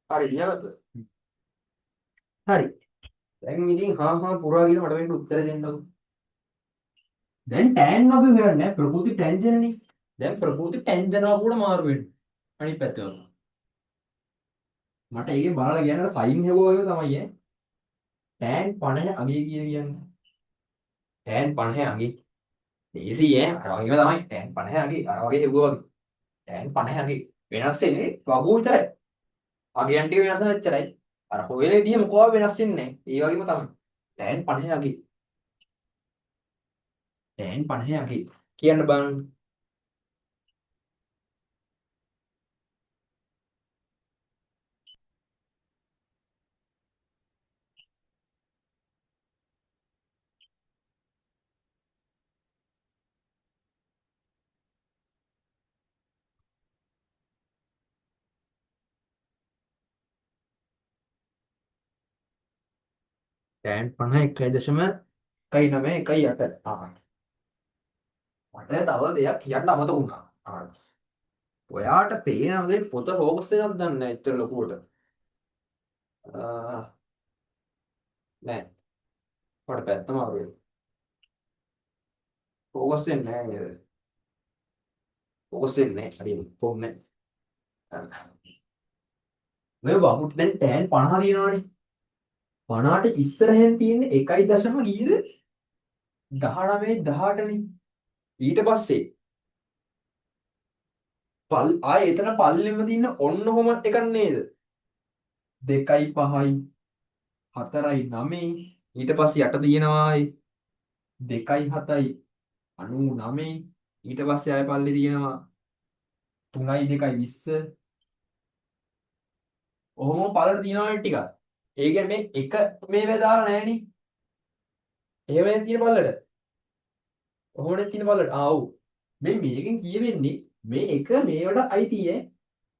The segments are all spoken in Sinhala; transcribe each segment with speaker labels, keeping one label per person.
Speaker 1: හරි ලියාගත්තද? හරි. දැන් ඉතින් හා පුරා කියලා මට මේකට උත්තර දෙන්නකෝ. දැන් tan අපි හොයන්නේ ප්‍රකෘති ටැන්ජන්ට්නේ. දැන් ප්‍රකෘති ටැන්ජන්ට් ආපුවට මාරු වෙන්නේ. අනිත් පැත්තට. මට ඒකේ බලලා කියන්න සයින් හෙවුවා වගේ තමයි ඈ. tan 50 අගේ කියන්නේ. tan 50 අගේ. ඒසි ඈ අර වගේම තමයි tan 50 අගේ අර වගේ හෙවුවා වගේ. tan 50 අගේ වෙනස් වෙන්නේ වගුව විතරයි. අගයන් ටික වෙනස් වෙන එච්චරයි. අර හොයන විදිහ මොකවා වෙනස් වෙන්නේ නැහැ. ඒ වගේම තමයි. tan 50 අගේ. tan 50 අගේ කියන්න බලන්න. tan 50 1.918. මට තව දෙයක් කියන්න අමතක වුණා. ඔයාට පේනවද පොත ફોකස් එකක් දන්නේ නැහැ එච්චර ලොකුවට. නෑ. මට පැත්තම අර ફોකස් වෙන්නේ නැහැ නේද? ફોකස් වෙන්නේ නැහැ. හරියට කොහොමද? මේ වහුත් දැන් tan 50 දිනවනේ. 50ට ඉස්සරහෙන් තියෙන්නේ 1 දශම කීයද? 19 18නේ. ඊට පස්සේ ආයේ එතන පල්ලෙම තියෙන ඔන්න ඔහොම එකක් නේද? 2යි 5යි 4යි 9යි ඊට පස්සේ යට තියෙනවා 2යි 7යි 99 ඊට පස්සේ ආය පල්ලේ තියෙනවා 3යි 2යි 20 ඔහොම පල්ලට තියෙනවා ටිකක්. ඒ කියන්නේ මේ එක මේ වේදාලා නැහෙනි. එහෙමනේ තියෙන පල්ලට. ඔහොමනේ තියෙන පල්ලට. ඔව්. මේකෙන් කියවෙන්නේ මේ එක මේවට අයිති ඈ.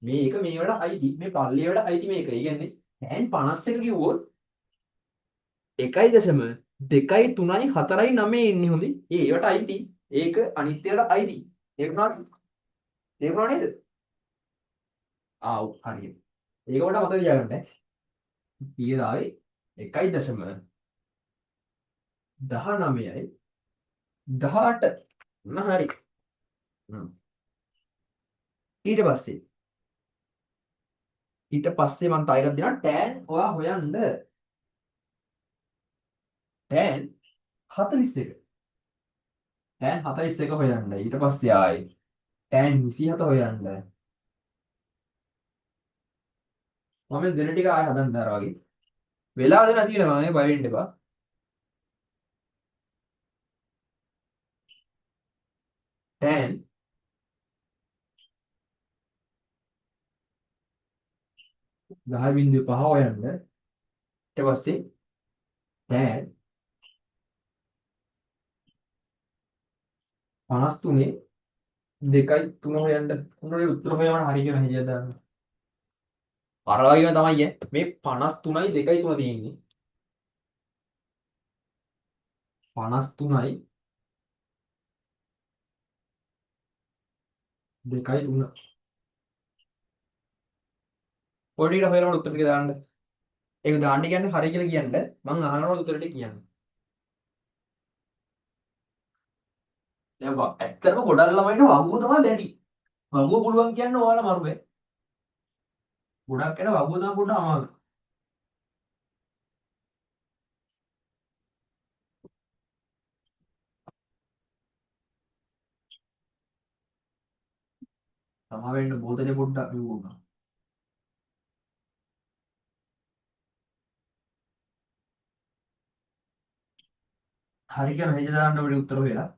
Speaker 1: මේ එක මේවට අයිති. මේ පල්ලියට අයිති මේක. ඒ කියන්නේ tan 51 කිව්වොත් 1.2.3.4.9 එන්නේ හොඳේ. ඒවට අයිති. ඒක අනිත්‍යයට අයිති. තේරුණා නේද? ආව් හරියට. ඒක කොට මතක තියාගන්න ඈ. ඊයේ ආවේ 1.19යි 18. හරි. ඊට පස්සේ මම තව එකක් දෙනවා tan ඔයා හොයන්න tan 41. tan 41 හොයන්න. ඊට පස්සේ ආයේ tan 27 හොයන්න. මම දෙන ටික ආයෙ හදන්න අර වගේ. වෙලාව දෙන්න තියෙනවා නේ බය වෙන්න එපා. tan 10.5 හොයන්න. ඊට පස්සේ tan 53 2යි 3 හොයන්න. උන්වගේ උත්තර හොයවන හරිය කියලා හිතලා දාන්න. අර වගේම තමයි මේ 53යි 2යි 3 තියෙන්නේ. 53යි 2යි 3. පොඩියට හොයනකොට උත්තර ටික දාන්න. ඒක දාන්න කියන්නේ හරිය කියලා කියන්න. මම අහනකොට උත්තර ටික කියන්න. දැන් ඇත්තටම ගොඩක් ළමයින්ට වගුව තමයි දැඩි. වගුව පුළුවන් කියන්නේ ඔයාලා මරුවේ. ගොඩක් කෙනා වගුව තමයි පොඩ්ඩක් අමාරු. තමා වෙන්න බෝතලේ පොඩ්ඩක් බිව්වොත්. හරි කියන හෙජ දාන්න අපිට උත්තර හොයලා.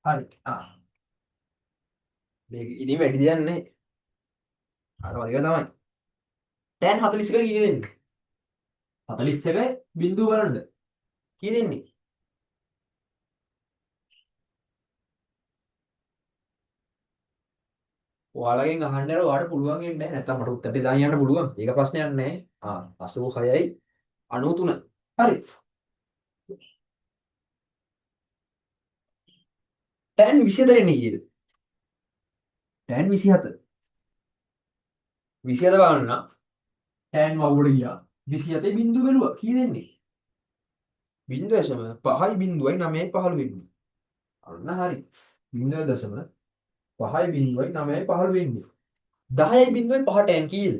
Speaker 1: හරි. මේක ඉතින් වැඩි දෙයක් නැහැ. අර වගේ තමයි. tan 40කට කී දෙන්නේ? 41 බිංදුව බලන්න. කී දෙන්නේ? ඔයාලගෙන් අහන්න යනවා ඔයාලට පුළුවන් වෙන්නේ නැහැ. නැත්තම් මට උත්තරේ දාන්න යන්න පුළුවන්. ඒක ප්‍රශ්නයක් නැහැ. 86යි 93. හරි. tan 27 එන්නේ කීයද? tan 27. 27 බලන්න. tan වවුවට ගියා. 27 බිංදුව බැලුවා. කී දෙන්නේ? 0.5 අන්න හරි. 0.5 10.5 tan කීයද?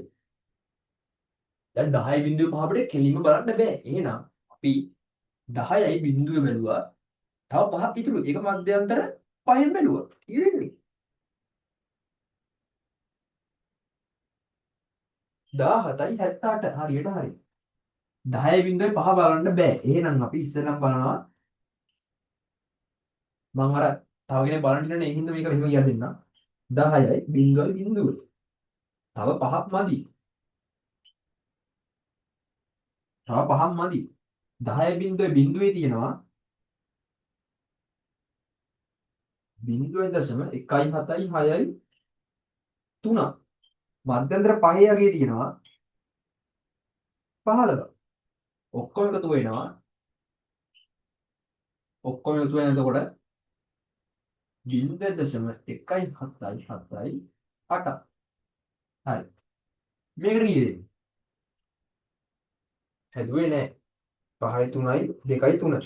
Speaker 1: දැන් 10.5 අපිට කෙලින්ම බලන්න බෑ. එහෙනම් අපි 10යි බිංදුව බැලුවා. තව 5ක් ඉතුරු. ඒක මධ්‍යන්තර 5න් බැලුවා. කී දෙන්නේ? 17.78. හරියට හරි. 10.5 බලන්න බෑ. එහෙනම් අපි ඉස්සෙල්ලම බලනවා මම අර තව කෙනෙක් බලන්න ඉන්නනේ ඒ හින්දා මේක මෙහෙම කියලා දෙන්නම්. 10යි බිංදුවයි බිංදුව. තව 5ක් මදි. තව 5ක් මදි. 10 බිංදුවේ බිංදුවේ තියෙනවා 0.176යි 3. මධ්‍යන්තර 5 යගේ තියෙනවා 15. ඔක්කොම එකතු වෙනවා. ඔක්කොම එකතු වෙන එතකොට 0.177.8. හරි. මේකට කීයද? හැදුවේ නෑ. 5යි 3යි 2යි 3.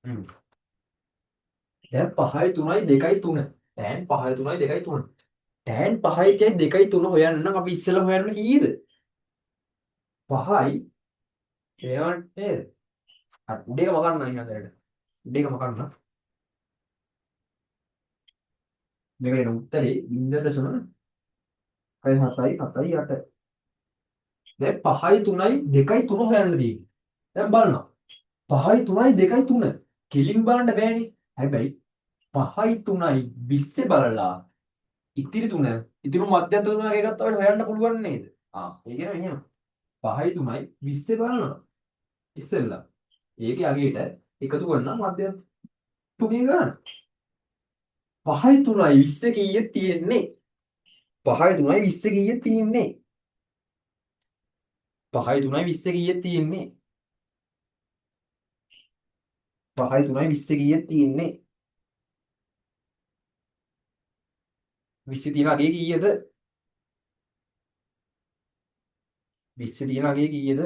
Speaker 1: හ්ම්. දැන් 5යි 3යි 2යි 3. tan 5යි 3යි 2යි 3. tan 5යි 2යි 3 හොයන්න නම් අපි ඉස්සෙල්ලා හොයන්න කීයද? 5යි එනවනේ නේද? හරි උඩ එක මකන්න අයියන්දරට. උඩ එක මකන්න. මේකට එන උත්තරේ 0.7යි 7යි 8. දැන් 5යි 3යි 2යි 3 හොයන්න තියෙන්නේ. දැන් බලන්න. 5යි 3යි 2යි 3. කෙලින් බලන්න බෑනේ. හැබැයි 5යි 3යි 20 බලලා ඉතිරි තුන ඉතිරි මධ්‍යස්ථ තුන එකක් අපිට හොයන්න පුළුවන් නේද? ඒ කියන්නේ මෙහෙම. 5යි 3යි 20 බලනවා. ඉස්සෙල්ලා. ඒකේ අගේට එකතු කරනවා මධ්‍යස්ථ තුනේ ගන්න. 5යි 3යි 20 කීයක් තියෙන්නේ? 5යි 3යි 20 කීයක් තියෙන්නේ? 5යි 3යි 20 කීයක් තියෙන්නේ? 5යි 3යි 20 කීයක් තියෙන්නේ? 20 තියෙන අගේ කීයද? 20 තියෙන අගේ කීයද?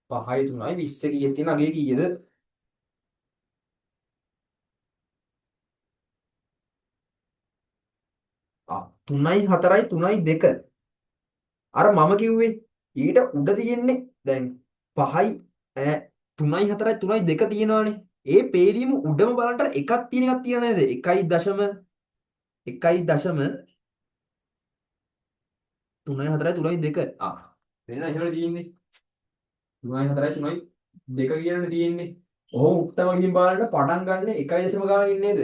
Speaker 1: 5යි 3යි 20 කීයක් තියෙන අගේ කීයද? 3යි 4යි 3යි 2. අර මම කිව්වේ ඊට උඩ තියෙන්නේ දැන් 5යි 3යි 4යි 3යි 2 තියෙනවානේ. ඒ පේලියම උඩම බලන්න එකක් තියෙන එකක් තියෙන නේද? 1.3යි 4යි 3යි 2. වෙන එහෙම තියෙන්නේ. 3යි 4යි 3යි 2 කියලානේ තියෙන්නේ. ඔහොම උත්තම ගිහින් බලන්න පටන් ගන්න 1.0 ගානකින් නේද?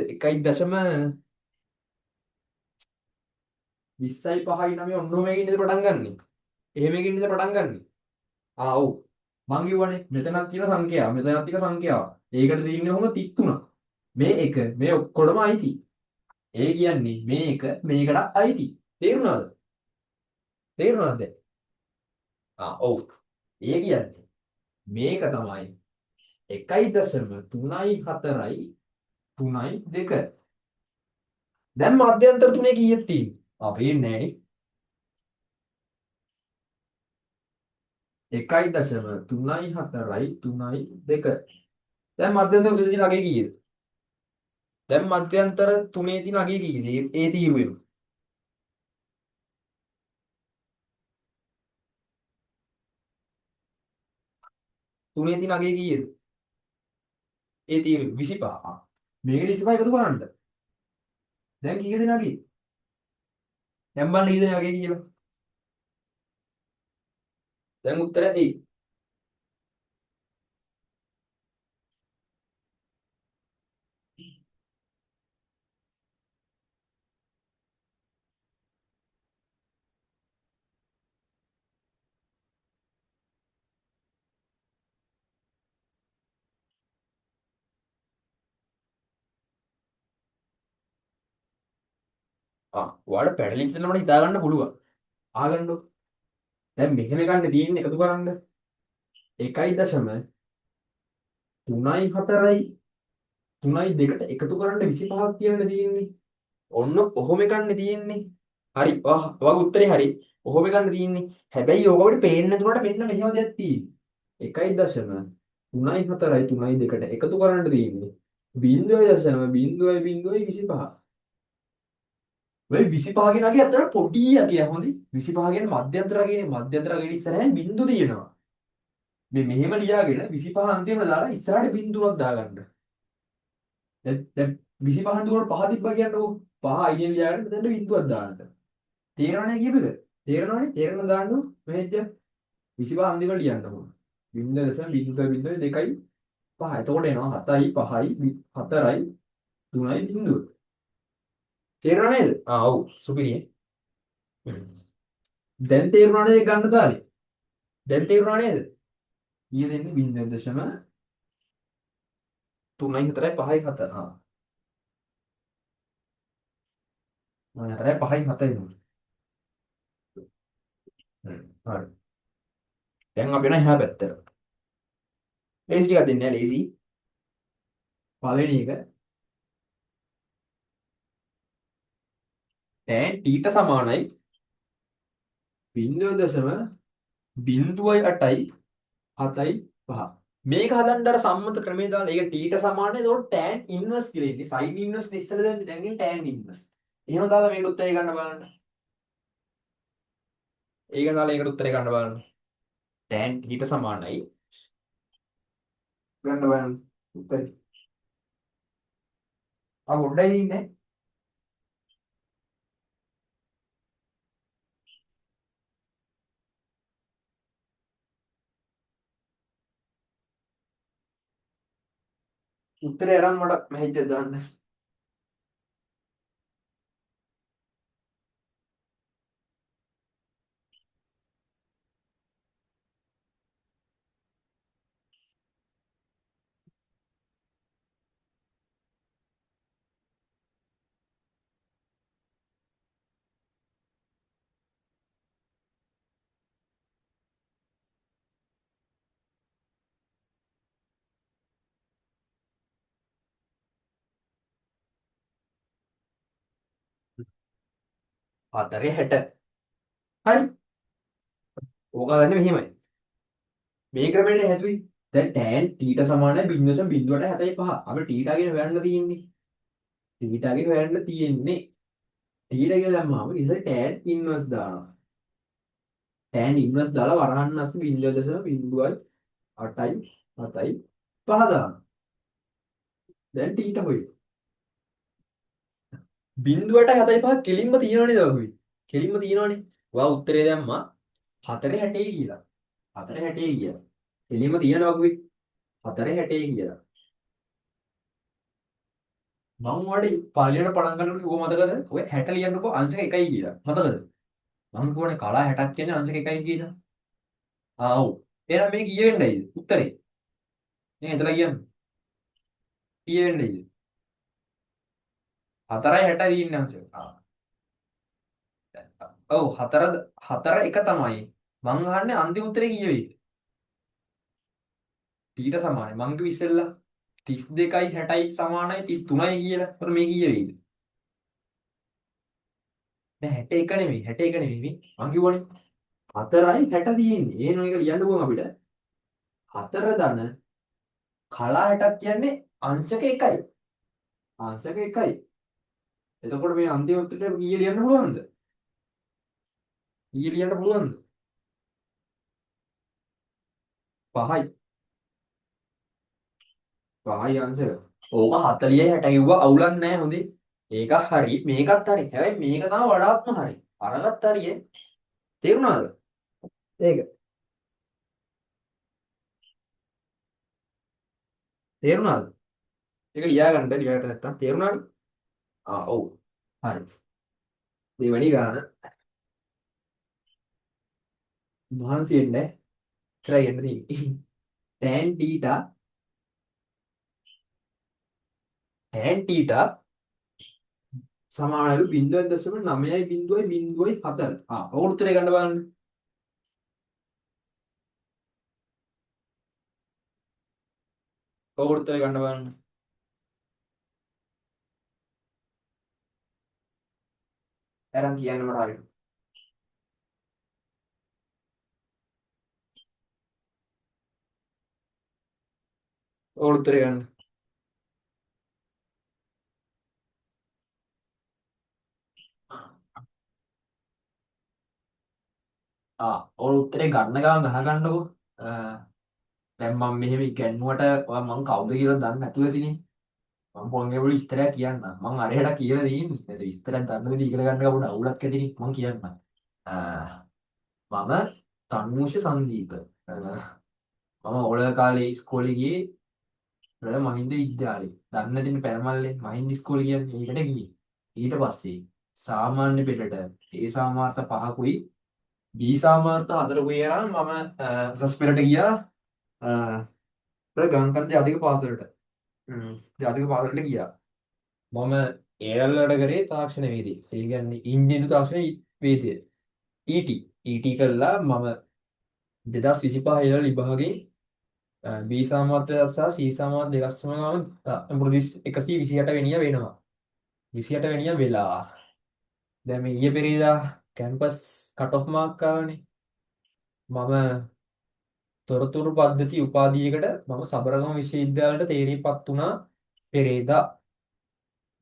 Speaker 1: 1.20යි 5යි 9යි ඔන්න මේකින් නේද පටන් ගන්නෙ. එහෙම එකකින් නේද පටන් ගන්නෙ. ඔව්. මං කිව්වනේ මෙතනක් තියෙන සංඛ්‍යාව මෙතනක් තියෙන සංඛ්‍යාව. ඒකට තියෙන්නේ ඔහොම 33. මේ එක මේ ඔක්කොටම අයිති. ඒ කියන්නේ මේ එක මේකට අයිති. තේරුණාද? තේරුණාද? ඔව්. ඒ කියන්නේ මේක තමයි 1.34යි 3යි 2. දැන් මධ්‍යන්තර තුනේ කීයක් තියෙන්නේ? පේන්නේ නෑනේ. 1.34යි 3යි 2. දැන් මධ්‍යන්තර තුනේ තියෙන අගේ කීයද? දැන් මධ්‍යන්තර තුනේ තියෙන අගේ කීයද? ඒ තීරුවෙම. තුනේ තියෙන අගේ කීයද? ඒ තීරුවෙ 25. මේක 25 එකතු කරන්න. දැන් කීයද නගී? දැන් බලන්න කීයද නගී කියලා. දැන් උත්තරය එයි. ඔයාලට පැටලිච්ච දේ මට හිතා ගන්න පුළුවන්. ආගන්නකො. දැන් මෙහෙම ගන්න තියෙන්නේ එකතු කරන්න. 1.3යි 4යි 3යි 2ට එකතු කරන්න 25ක් කියන්න තියෙන්නේ. ඔන්න ඔහොම ගන්න තියෙන්නේ. හරි. ඔයාගේ උත්තරේ හරි. ඔහොම ගන්න තියෙන්නේ. හැබැයි ඕක අපිට පේන්නේ නැතුනට මෙන්න මෙහෙම දෙයක් තියෙන්නේ. 1.3යි 4යි 3යි 2ට එකතු කරන්න තියෙන්නේ. 0.0.025. වෙයි 25 කියන අගේ අතර පොඩි අගයක් හොඳයි. 25 කියන්නේ මධ්‍යන්තර අගයනේ. මධ්‍යන්තර අගයේ ඉස්සරහින් බිංදු තියෙනවා. මේ මෙහෙම ලියාගෙන 25 අන්තිමට දාලා ඉස්සරහට බිංදුවක් දාගන්න. දැන් 25 දුවට 5 තිබ්බා කියන්නකෝ. 5 අයියෙන් ලියාගෙන මෙතනට බිංදුවක් දාන්න. තේරෙනවනේ කියපේක? තේරෙනවනේ? තේරෙන දාන්න මෙහෙජ්ජ 25 අන්තිමට ලියන්න ඕන. 0.0.2යි 5. එතකොට එනවා 7යි 5යි 4යි 3යි බිංදුව. තේරෙනව නේද? ඔව් සුපිරියේ. දැන් තේරුණා නේද ගන්න තාලේ? දැන් තේරුණා නේද? ඊය දෙන්නේ 0.3යි 4යි 5යි 7. මම 4යි 5යි 7යි නෝ. හරි. දැන් අපි යන එහා පැත්තට. ලේසි ටිකක් දෙන්නේ ලේසි. පළවෙනි එක tan θ සමානයි 0.08යි 7යි 5. මේක හදන්න අර සම්මත ක්‍රමයේ දාලා ඒක θ සමානයි. ඒකට tan ඉන්වර්ස් කියලා ඉන්නේ. sin ඉන්වර්ස් ඉස්සෙල්ලා දැන් ඉන්නේ tan ඉන්වර්ස්. එහෙම දාලා මේකට උත්තරේ ගන්න බලන්න. ඒක දාලා ඒකට උත්තරේ ගන්න බලන්න. tan θ සමානයි ගන්න බලන්න උත්තරේ. පොඩ්ඩයි ඉන්නේ. උත්තරේ අරන් මට මෙහෙජ්ජ දාන්න. හතරේ 60. හරි. ඕක හදන්නේ මෙහෙමයි. මේ ක්‍රමයට හැදුවේ. දැන් tan θ සමානයි 0.075. අපිට θ කියන හොයන්න තියෙන්නේ. θ කියන හොයන්න තියෙන්නේ. θ කියලා දැම්මම ඉතින් tan ඉන්වර්ස් දානවා. tan ඉන්වර්ස් දාලා වරහන් අස්ස 0.08යි 7යි 5 දානවා. දැන් θ හොයයි. 0.75 කෙලින්ම තියෙනවනේ දවුයි. කෙලින්ම තියෙනවනේ. ඔයා උත්තරේ දැම්මා 4.60 කියලා. 4.60 කියලා. කෙලින්ම තියෙනවා වගේ 4.60 කියලා. මම ඔයාලට පළවෙනිට පටන් ගන්නකොට කිව්ව මතකද? ඔය 60 ලියන්නකෝ අංශක 1යි කියලා. මතකද? මම කියවනේ කලා 60ක් කියන්නේ අංශක 1යි කියලා. ඔව්. එහෙනම් මේ කීය වෙන්නේයිද? උත්තරේ. නේ එතලා කියන්න. කීය වෙන්නේයිද? 4යි 60යි ඉන්නේ අංශක. ඔව් 4 එක තමයි. මං අහන්නේ අන්තිම උත්තරේ කීය වෙයිද? ඊට සමානයි. මං කිව්ව ඉස්සෙල්ලා 32යි 60යි සමානයි 33යි කියලා. ඒතර මේ කීය වෙයිද? දැන් 61 නෙමෙයි 61 නෙමෙයි මේ. මං කිව්වනේ 4යි 60 තියෙන්නේ. එහෙනම් ඒක ලියන්න පුළුවන් අපිට. 4 ධන කලා 60ක් කියන්නේ අංශක 1යි. අංශක 1යි. එතකොට මේ අන්තිම උත්තරේ කීය ලියන්න පුළුවන්ද? කීය ලියන්න පුළුවන්ද? 5යි. 5යි අංශක. ඕක 40 60 කිව්වා අවුලක් නැහැ හොඳේ. ඒක හරි මේකත් හරි. හැබැයි මේක තමයි වඩාත්ම හරි. අරගත්ත හරියේ. තේරුණාද? ඒක තේරුණාද? ඒක ලියාගත්ත නැත්තම් තේරුණාද? ඔව්. හරි. දෙවැනි ගාන මහන්සි වෙන්නේ try and see. tan theta tan theta සමානලු 0.9.0.04. ඔය උත්තරේ ගන්න බලන්න. ඔය උත්තරේ ගන්න බලන්න. අරන් කියන්න මට හරියට. ඔය උත්තරේ ගන්න. ඔය උත්තරේ ගන්න ගමන් ගහගන්නකෝ. දැන් මම මෙහෙම ඉගැන්නුවට ඔයා මං කවුද කියලා දන්නේ නැතුව ඇතිනේ. මම පොන්ගේ වල විස්තරයක් කියන්න. මං අරහෙට කියලා දෙන්නේ. ඒක විස්තරයක් දන්න විදිහ ඉගෙන ගන්න කවුද අවුලක් ඇතිනේ. මං කියන්න. මම තන්මූෂ සංදීප. මම ඕල කාලේ ඉස්කෝලේ ගියේ මහින්ද විද්‍යාලේ. දන්නේ නැතිනේ පැරමල්ලේ මහින්ද ඉස්කෝලේ කියන්නේ ඒකට ගියේ. ඊට පස්සේ සාමාන්‍ය පෙළට ඒ සාමාර්ථ 5කුයි B සාමාර්ථ 4කුයි අරන් මම උසස් පෙළට ගියා. ගංකන්දේ අධික පාසලට. අධික පාසලට ගියා. මම ඒරල් වැඩ කරේ තාක්ෂණ වේදිකේ. ඒ කියන්නේ ඉන්දියානු තාක්ෂණ වේදිකය. ET. ET කළා මම 2025 ඉඳලා විභාගේ B සාමාර්ථය සහ C සාමාර්ථ දෙකක් සමගම ප්‍රදේශ 128 වෙනිය වෙනවා. 28 වෙනිය වෙලා. දැන් මේ ඊයේ පෙරේදා කැම්පස් කට් ඔෆ් මාර්ක් ආවනේ. මම තොරතුරු පද්ධති උපාධියකට මම සබරගම විශ්වවිද්‍යාලයට තේරීපත් වුණා පෙරේදා.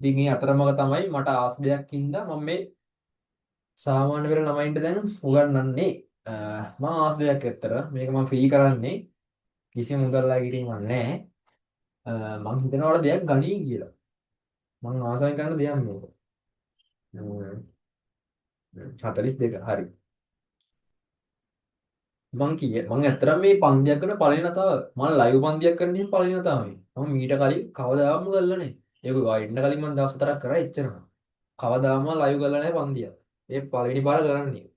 Speaker 1: ඉතින් ඒ අතරමඟ තමයි මට ආස දෙයක් හින්දා මම මේ සාමාන්‍ය පෙළ ළමයින්ට දැන් උගන්වන්නේ. මම ආස දෙයක් ඇත්තට මේක මම ෆ්‍රී කරන්නේ කිසිම මුදල්ලා කිරීමක් නැහැ. මං හිතනවාට දෙයක් ගණී කියලා. මං ආසයි කරන දෙයක් මේක. 42 හරි. මං ඇත්තටම මේ පන්තියක් කරන පළවෙනි වතාව මම ලයිව් පන්තියක් කරන ඉතින් පළවෙනි වතාව මේ. මම මීට කලින් කවදාවත් මුදල්ලා නැහැ. ඒක වයින්න කලින් මම දවස් හතරක් කරා එච්චරම. කවදාම ලයිව් කරලා නැහැ පන්තියක්. ඒ පළවෙනි පාර කරන්නේ.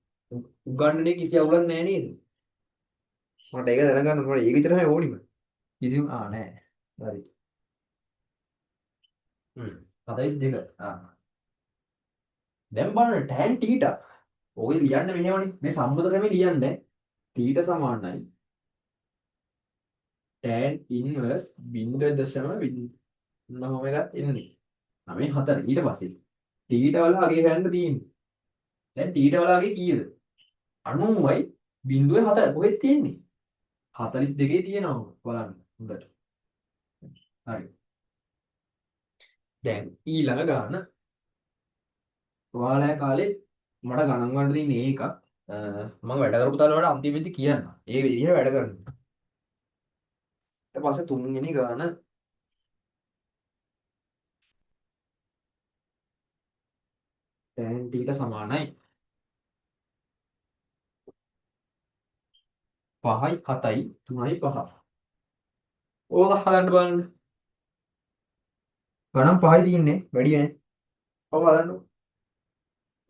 Speaker 1: උගන්වන්නේ කිසි අවුලක් නැහැ නේද? මට ඒක දැනගන්න ඕනේ. ඒක විතරයි ඕනිම. කිසිම නෑ. හරි. 42. දැන් බලන්න tan θ. ඔය ලියන්න මෙහෙමනේ. මේ සම්මත ක්‍රමේ ලියන්න. θ සමානයි tan inverse 0.0 එකක් එන්නේ. 94 ඊට පස්සේ θ වල අගේ ගන්න තියෙන්නේ. දැන් θ වල අගේ කීයද? 90යි 0.4 කොහෙද තියෙන්නේ? 42 තියෙනවා බලන්න හොඳට. හරි. දැන් ඊළඟ ගාන ඔයාලා කාලේ මට ගණන් ගන්න තියෙන්නේ ඒකක්. මම වැඩ කරපු තාලේ වල අන්තිමෙදි කියන්න. ඒ විදිහට වැඩ කරනවා. ඊට පස්සේ තුන්වෙනි ගාන tan θ සමානයි 5යි 7යි 3යි 5. ඕක හදන්න බලන්න. ගණන් 5යි තියෙන්නේ වැඩියනේ. ඔක බලන්න.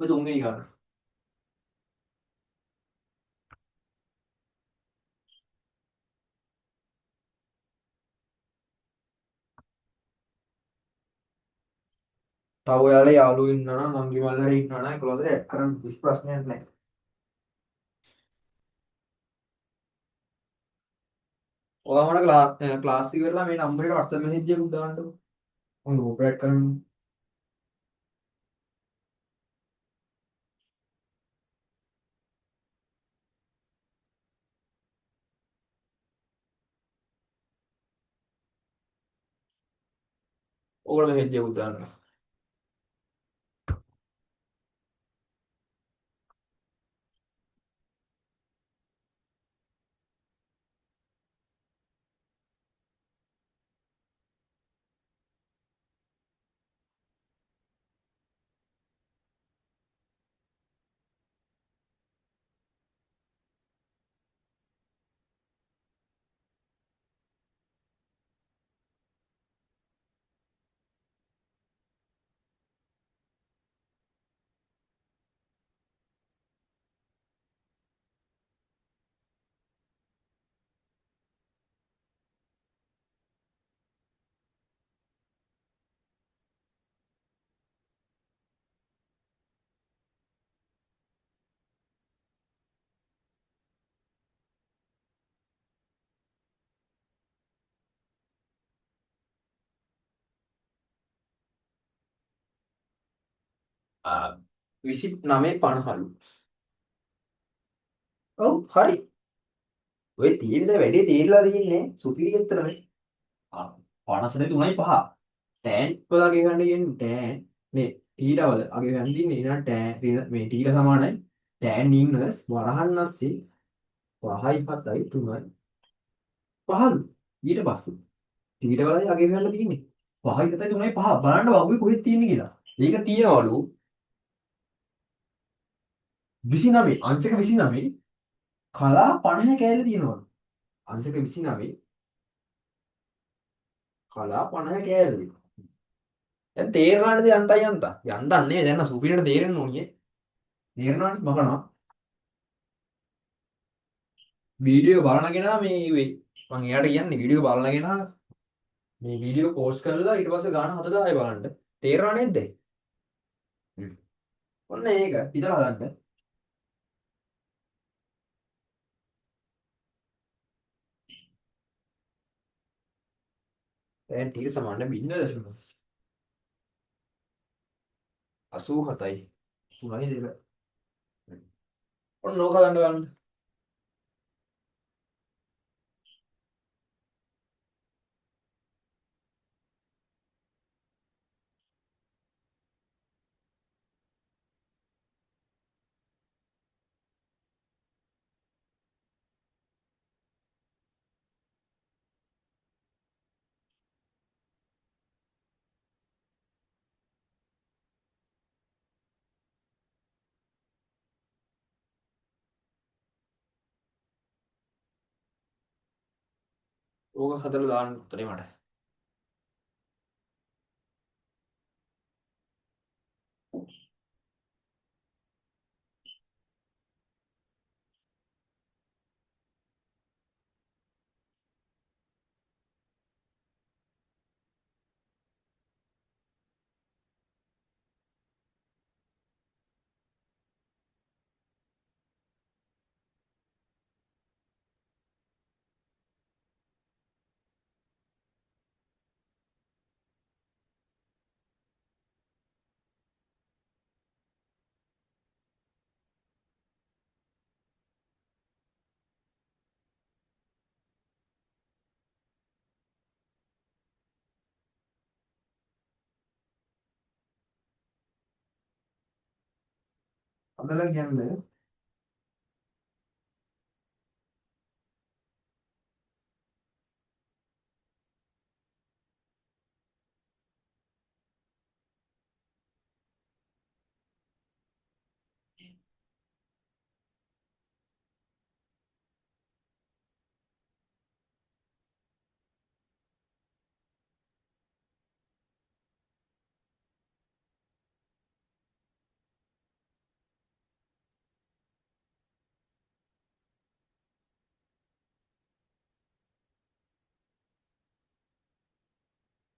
Speaker 1: ඔය තුන්වෙනි ගාන. තව ඔයාලා යාළුවෝ ඉන්නවා නම් නංගි මල්ලලා ඉන්නවා නම් ක්ලෝස් එකට ඇඩ් කරන්න කිසි ප්‍රශ්නයක් නැහැ. ඔයා මට ක්ලාස් එක ඉවරලා මේ නම්බරේට WhatsApp message එකක් දාන්නකෝ. මම ගෲප් එකට ඇඩ් කරන්න. ඕකට message එකක් දාන්න. 29.50. ඔව් හරි. ඔය තීරද වැඩි තීරලා තියෙන්නේ සුපිරි එතරම්. 53.5. tan වල අගේ ගන්න කියන්නේ tan මේ θ වල අගේ ගන්න තියෙන්නේ ඊළඟ tan මේ θ සමානයි tan ඉන්වර්ස් වරහන් අස්සේ 5යි 7යි 3යි 15. ඊට පස්සේ θ වලයි අගේ ගන්න තියෙන්නේ 5යි 7යි 3යි 5. බලන්න වගේ කොහෙද තියෙන්නේ කියලා. ඒක තියෙනවලු 29 අංශක 29 කලා 50 කෑල්ල තියෙනවලු. අංශක 29 කලා 50 කෑල්ල. දැන් තේරෙනවද යන්තයි යන්තා. යන්තන්නේ දැන් සුපිරියට තේරෙන්න ඕනියේ. තේරෙනවනේ මකනවා. වීඩියෝ බලන කෙනා මේ වෙයි. මම එයාට කියන්නේ වීඩියෝ බලන කෙනා මේ වීඩියෝ පෝස්ට් කරලා ඊට පස්සේ ගාන 7 ආයෙ බලන්න. තේරෙනව නේද? ඔන්න ඒක හිතලා හදන්න. දැන් ටික සමාන 0.87යි 3යි 2. ඔන්න ඕක ගන්න බලන්න. ඕක හදලා දාන්න උත්තරේ මට. හදලා කියන්නේ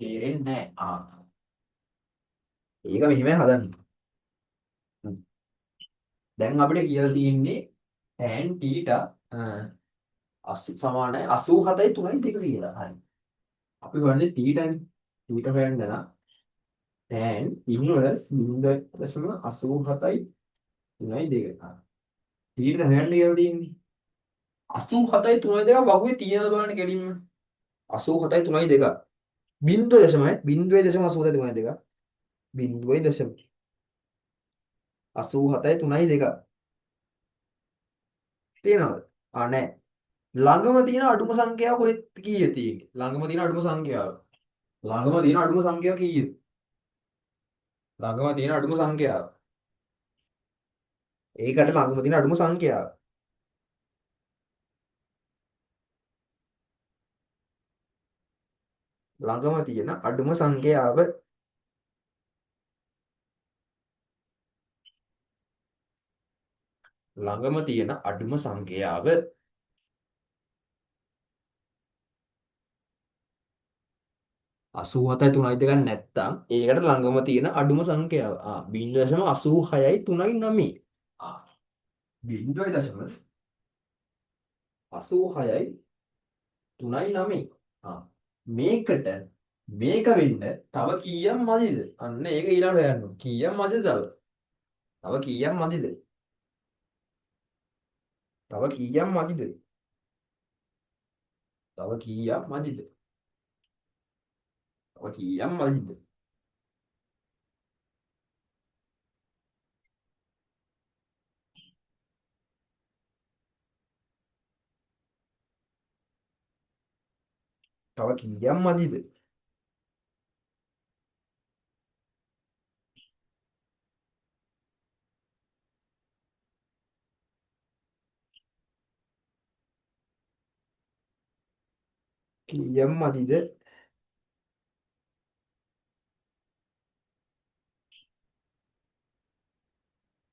Speaker 1: තේරෙන්නේ නැහැ. ඒක මෙහිමයි හදන්නේ. දැන් අපිට කියලා තියෙන්නේ tan θ 80 සමානයි 87යි 3යි 2 කියලා. හරි. අපි ගන්නේ θ නේ. θ හොයන්න නම් tan ඉන්වර්ස් 0.87යි 3යි 2. θ හොයන්න කියලා තියෙන්නේ 87යි 3යි 2 වගේ තියෙනද බලන්න කෙලින්ම. 87යි 3යි 2. බිංදුව දශමයි බිංදුවේ දශම 87යි 3යි 2. බිංදුවයි දශම 87යි 3යි 2. තියෙනවද? නැහැ. ළඟම තියෙන අඩුම සංඛ්‍යාව කොහෙද කීයද තියෙන්නේ? ළඟම තියෙන අඩුම සංඛ්‍යාව. ළඟම තියෙන අඩුම සංඛ්‍යාව කීයද? ළඟම තියෙන අඩුම සංඛ්‍යාව. ඒකට ළඟම තියෙන අඩුම සංඛ්‍යාව. ළඟම තියෙන අඩුම සංඛ්‍යාව. ළඟම තියෙන අඩුම සංඛ්‍යාව. 87යි 3යි 2 නැත්තම් ඒකට ළඟම තියෙන අඩුම සංඛ්‍යාව. 0.86යි 3යි 9. 0.86යි 3යි 9. මේකට මේක වෙන්න තව කීයක් මදිද? අන්න ඒක ඊළඟට හොයන්න ඕනේ. කීයක් මදිද තව? තව කීයක් මදිද? තව කීයක් මදිද? තව කීයක් මදිද? තව කීයක් මදිද? තව කීයක් මදිද? කීයක් මදිද?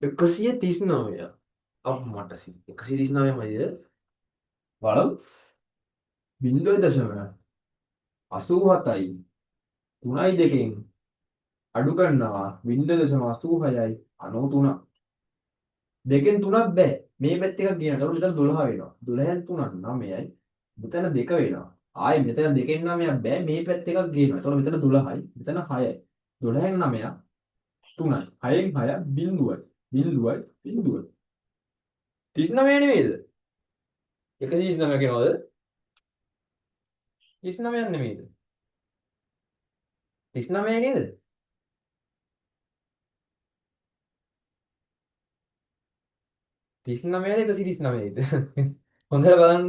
Speaker 1: 139. මට 139 මදිද? බලමු. 0.87යි 3යි දෙකෙන් අඩු කරනවා 0.86යි 93. දෙකෙන් තුනක් බෑ. මේ පැත්ත එකක් ගියනකොට මෙතන 12 වෙනවා. 12න් 3ක් 9යි. මෙතන 2 වෙනවා. ආයේ මෙතන දෙකෙන් 9ක් බෑ. මේ පැත්ත එකක් ගේනවා. එතකොට මෙතන 12යි. මෙතන 6යි. 12න් 9ක් 3යි. 6න් 6ක් බිඳුවයි. බිඳුවයි. බිඳුවයි. 39 නෙමෙයිද? 139 කියනවාද? 39ක් නෙමෙයිද? 39 නේද? 39ද 139ද? හොඳට බලන්න.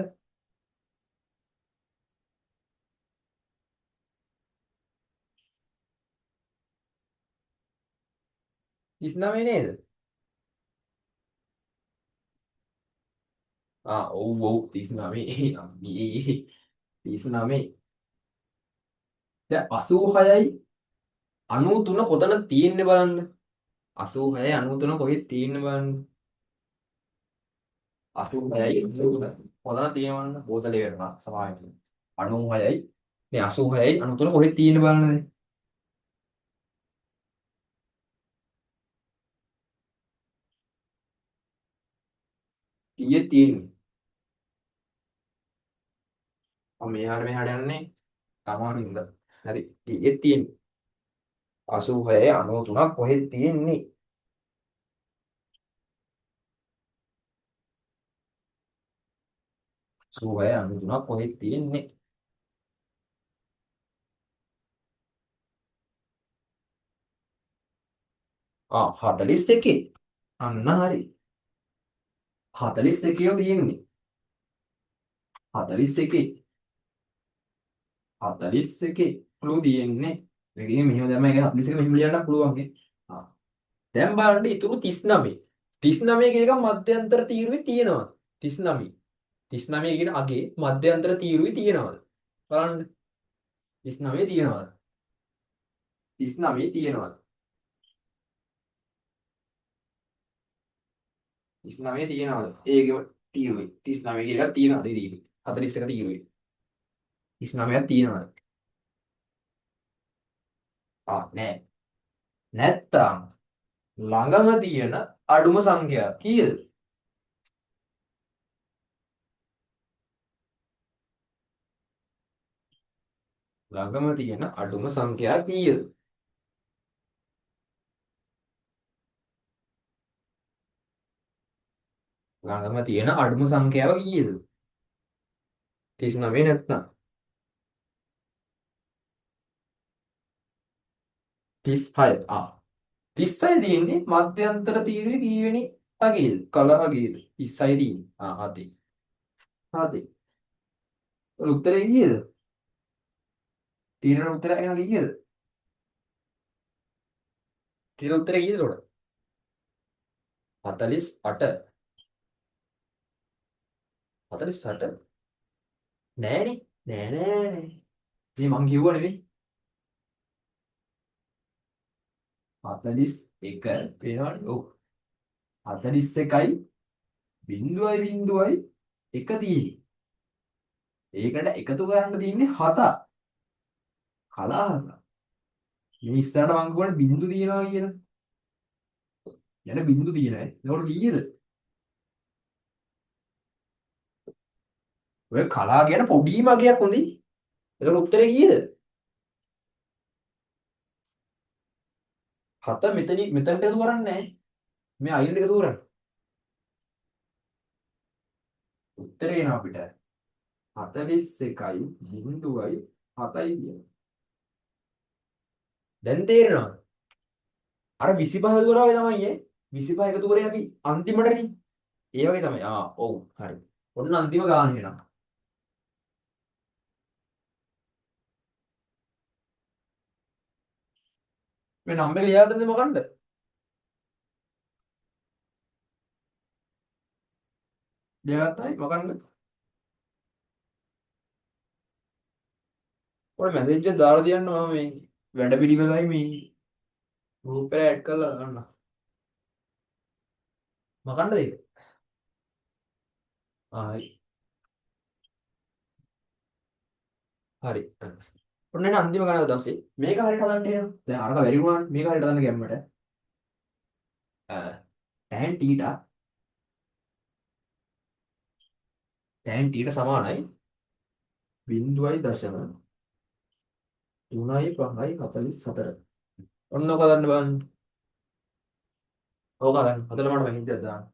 Speaker 1: 39 නේද? ඔව් ඔව් 39. අම්මේ 39. දැන් 86යි 93 කොතන තියෙන්නේ බලන්න. 86යි 93 කොහෙද තියෙන්නේ බලන්න. 86යි 93 කොතන තියෙනවන්න බෝතලේ වෙනවා සමාවෙන්න. 96යි මේ 86යි 93 කොහෙද තියෙන්නේ බලන්න දැන්. කීයේ තියෙන්නේ? මම මෙහාට යන්නේ අමාරුින්ද. හරි කීයේ තියෙන්නේ? 86යි 93 කොහෙද තියෙන්නේ? 86යි 93 කොහෙද තියෙන්නේ? ආ 41. අන්න හරි. 41 තියෙන්නේ. 41. 41 පුළු තියෙන්නේ. මේකෙන් මෙහෙම දැම්ම එක 41 මෙහෙම ලියන්න පුළුවන් නේ. ආ. දැන් බලන්න ඉතුරු 39. 39 කියන එක මධ්‍යන්තර තීරුවේ තියෙනවද? 39. 39 කියන අගේ මධ්‍යන්තර තීරුවේ තියෙනවද? බලන්න. 39 තියෙනවද? 39 තියෙනවද? 39 තියෙනවද? ඒකේ තීරුවේ 39 කියන එකක් තියෙනවද තීරුවේ? 41 තීරුවේ. 39ක් තියෙනවද? නෑ. නැත්තම් ළඟම තියෙන අඩුම සංඛ්‍යාව කීයද? ළඟම තියෙන අඩුම සංඛ්‍යාව කීයද? ළඟම තියෙන අඩුම සංඛ්‍යාව කීයද? 39 නැත්තම් 36. 36 තියෙන්නේ මධ්‍යන්තර තීරුවේ කීවෙනි අගයේද? කල අගයේද? 36 තියෙන්නේ. හරි. හරි. උත්තරේ කීයද? තීරණ උත්තරය එන කීයද? තීරණ උත්තරේ කීයද උඩ? 48. 48 නෑනේ. නෑ. මේ මං කිව්වා නෙවෙයි. 41 පේනවනේ. ඔව්. 41යි බිඳුවයි බිඳුවයි එක තියෙන්නේ. ඒකට එකතු කරන්න තියෙන්නේ 7ක්. කලහක. මේ ඉස්සරහට මං කියවනේ බිඳු තියනවා කියන. යන බිඳු තියෙනවා. ඒකට කීයද? ඔය කලා කියන පොඩි මගයක් හොඳයි. ඒකට උත්තරේ කීයද? 7 මෙතනට එකතු කරන්නේ නැහැ. මේ අයින ටික දුරන්න. උත්තරේ එනවා අපිට 41.7යි කියන. දැන් තේරෙනවද? අර 25 දුරා වගේ තමයි ඈ. 25 එකතු කරේ අපි අන්තිමටනේ. ඒ වගේ තමයි. ඔව් හරි. ඔන්න අන්තිම ගාන එනවා. මේ නම්බර ලියා දෙන්නේ මොකන්ද? ලියාගත්තයි මොකන්ද? ඔය මැසේජ් එක දාලා තියන්න මම මේ වැඩ පිළිවෙලයි මේ ගෲප් එකට ඇඩ් කරලා ගන්න. මොකන්ද ඒක? හරි. හරි. ඔන්න එන අන්තිම ගණන දවසේ මේක හරියට හදන්න එනවා. දැන් අරක වැඩි වුණානේ. මේක හරියට හදන්න ගැම්මට. tan θ tan θ සමානයි 0.354. ඔන්න ඔක හදන්න බලන්න. ඕක හදන්න. හදලා මට මෙහෙන්ද දාන්න.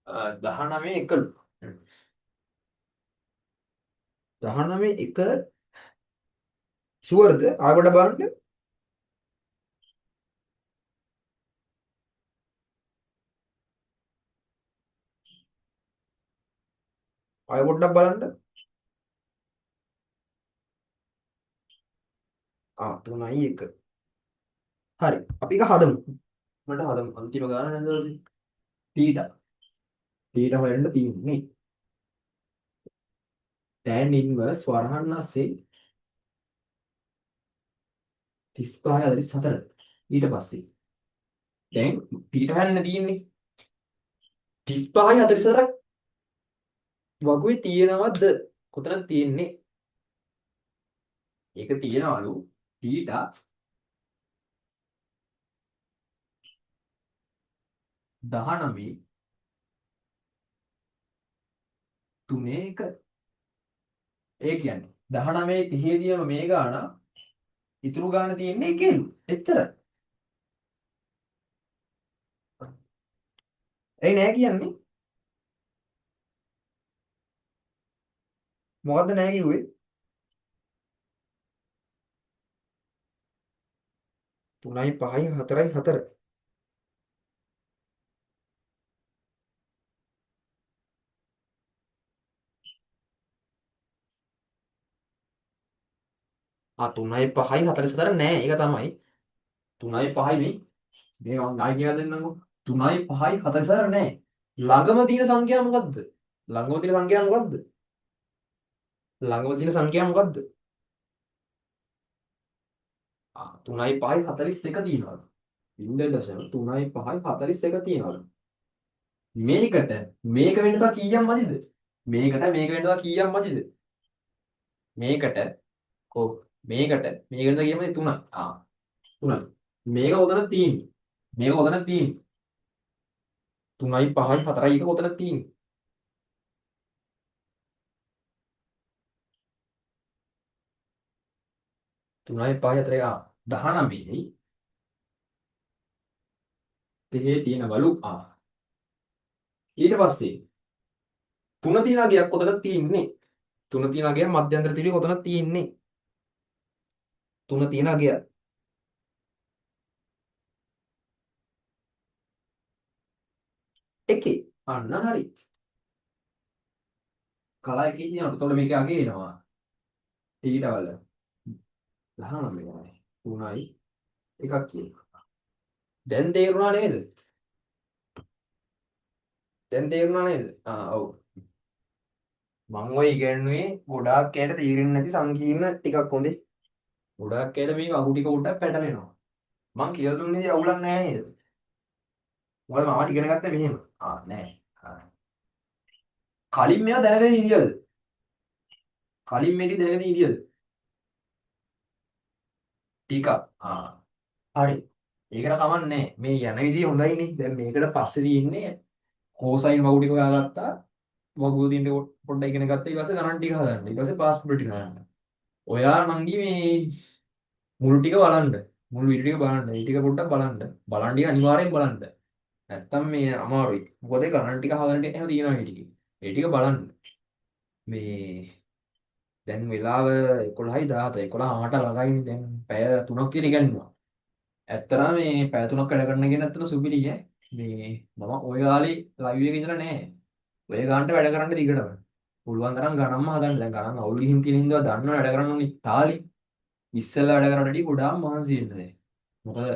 Speaker 1: අ, 19 එකලු. 19 එක ෂුවර්ද? ආවට බලන්න. ආය පොඩ්ඩක් බලන්න. 3යි 1. හරි. අපි එක හදමු. මට හදමු. අන්තිම ගාන නේද? θ. θ හොයන්න තියෙන්නේ. tan ඉන්වර්ස් වරහන් අස්සේ 35.4. ඊට පස්සේ දැන් θ හොයන්න තියෙන්නේ 35.44ක් වගුවේ තියෙනවද? කොතනද තියෙන්නේ? ඒක තියෙනවලු θ 19 3 1. ඒ කියන්නේ 19 30 මේ ගාන ඉතුරු ගාන තියෙන්නේ එකේලු. එච්චරයි. ඇයි නෑ කියන්නේ? මොකද්ද නෑ කිව්වේ? 3යි 5යි 4යි 4. ආ 3යි 5යි 44 නෑ. ඒක තමයි. 3යි 5යි මේ මම ආයි කියලා දෙන්නම්කෝ. 3යි 5යි 44 නෑ. ළඟම තියෙන සංඛ්‍යාව මොකද්ද? ළඟම තියෙන සංඛ්‍යාව මොකද්ද? ළඟම තියෙන සංඛ්‍යාව මොකද්ද? 3යි 5යි 41 තියෙනවා. 0.3යි 5යි 41 තියෙනවා. මේකට මේක වෙන්න තව කීයක් මදිද? මේක වෙන්න තව කීයක් මදිද? මේකට කො මේකට මේක වෙන්න තව කීයක් මදිද? 3යි. 3යි. මේක උතන තියෙන්නේ. මේක උතන තියෙන්නේ. 3යි 5යි 4යි එක උතන තියෙන්නේ. 3යි 5යි 4යි 19යි දෙකේ තියෙනවලු ඊට පස්සේ 3 තියෙන අගයක් කොතනද තියෙන්නේ? 3 තියෙන අගයක් මධ්‍යන්තර තිරේ කොතනද තියෙන්නේ? 3 තියෙන අගයක් එකේ. අන්න හරි. කලා එකේ තියෙනවා. එතකොට මේකේ අගේ එනවා. ඊටවල 19යි 3යි එකක් කියනවා. දැන් තේරුණා නේද? දැන් තේරුණා නේද? ඔව්. මම ඔය ඉගෙනුවේ ගොඩාක් ඇයට තේරෙන්නේ නැති සංකීර්ණ ටිකක් හොඳේ. ගොඩාක් ඇයට මේක අහු ටික පොඩ්ඩක් පැටලෙනවා. මං කියලා දුන්නේ අවුලක් නැහැ නේද? මොකද මම ඉගෙන ගත්තේ මෙහෙම. නෑ. කලින් මේවා දැනගෙන ඉඳියද? කලින් මේක දැනගෙන ඉඳියද? ටිකක්. හරි. ඒකට කමන්නේ. මේ යන විදිය හොඳයිනේ. දැන් මේකට පස්සේ තියෙන්නේ කෝසයින් වගු ටික හොයාගත්තා. වගු තියෙන පොඩ්ඩක් ඉගෙන ගත්තා. ඊට පස්සේ ගණන් ටික හදන්න. ඊට පස්සේ පාස්පෝර්ට් ටික හදන්න. ඔයා නංගි මේ මුල් ටික බලන්න. මුල් වීඩියෝ ටික බලන්න. ඒ ටික පොඩ්ඩක් බලන්න. බලන් ටික අනිවාර්යෙන් බලන්න. නැත්තම් මේ අමාරුයි. මොකද ගණන් ටික හදන්න එහෙම තියෙනවා මේ ටිකේ. ඒ ටික බලන්න. මේ දැන් වෙලාව 11යි 17 11ට ළඟයිනේ දැන් පැය 3ක් විතර ඉගෙනනවා. ඇත්තටම මේ පැය 3ක් වැඩ කරන්න කියන ඇත්තට සුපිරි ඈ. මේ මම ඔය කාලේ ලයිව් එකේ ඉඳලා නෑ. ඔය ගානට වැඩ කරන්න දිගටම. පුළුවන් තරම් ගණන්ම හදන්න. දැන් ගණන් අවුල් ගිහින් තියෙන ඉඳලා දන්නව වැඩ කරන්න ඕනේ තාලේ. ඉස්සෙල්ලා වැඩ කරනට වඩා ගොඩාක් මහන්සි වෙන්න දැන්. මොකද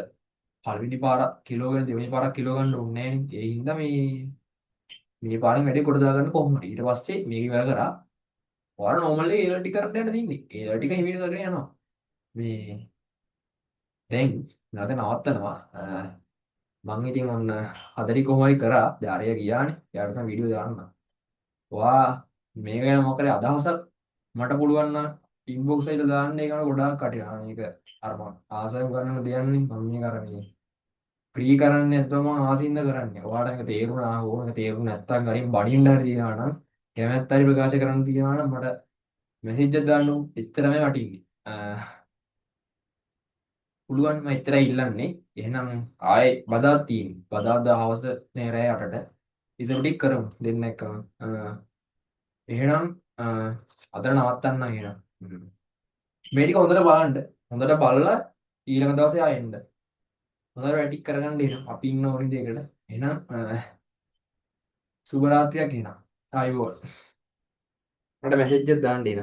Speaker 1: පළවෙනි පාර කිලෝ ගන්න දෙවෙනි පාරක් කිලෝ ගන්න ඕනේ නෑනේ. ඒ හින්දා මේ පාරෙන් වැඩේ කොට දාගන්න කොහොමද? ඊට පස්සේ මේක ඉවර කරා. ඔයාලා නෝමල් එකේ ඒල ටික කරන්න යන්න තින්නේ. ඒල ටික හිමිට කරගෙන යනවා. මේ දැන් නැවත නවත්තනවා. මං ඉතින් ඔන්න හදරි කොහොම හරි කරා. දැන් අරය ගියානේ. යාට තමයි වීඩියෝ දාන්න. ඔයා මේක ගැන මොකද අදහසක් මට පුළුවන් නම් ඉන්බොක්ස් එකට දාන්න. ඒක ගොඩාක් කටිනා. මේක අර මම ආසයෙන් කරන්න දෙයන්නේ මම මේක අර මේ ෆ්‍රී කරන්නේ නැත්නම් මම ආසින්ද කරන්නේ. ඔයාලට මේක තේරුණා හෝ මේක තේරුනේ නැත්නම් ගරින් බණින්න හරි තියනවා නම් කැමැත්ත හරි ප්‍රකාශ කරන්න තියනවා නම් මට මෙසේජ් එකක් දාන්න එච්චරමයි වටින්නේ. පුළුවන් මම එච්චරයි ඉල්ලන්නේ. එහෙනම් ආයේ බදාත් තියෙන්නේ. බදාදා හවස නේ රෑ 8ට ඉතින් ටික කරමු දෙන්න එකම. එහෙනම් අද නවත්තන්න එහෙනම්. මේ ටික හොඳට බලන්න. හොඳට බලලා ඊළඟ දවසේ ආයෙ එන්න. හොඳට වැටික් කරගන්න එන. අපි ඉන්න ඕනි දෙයකට. එහෙනම් සුබ රාත්‍රියක් එහෙනම්. ආයිබෝල්. මට මෙසේජ් එකක් දාන්න එන.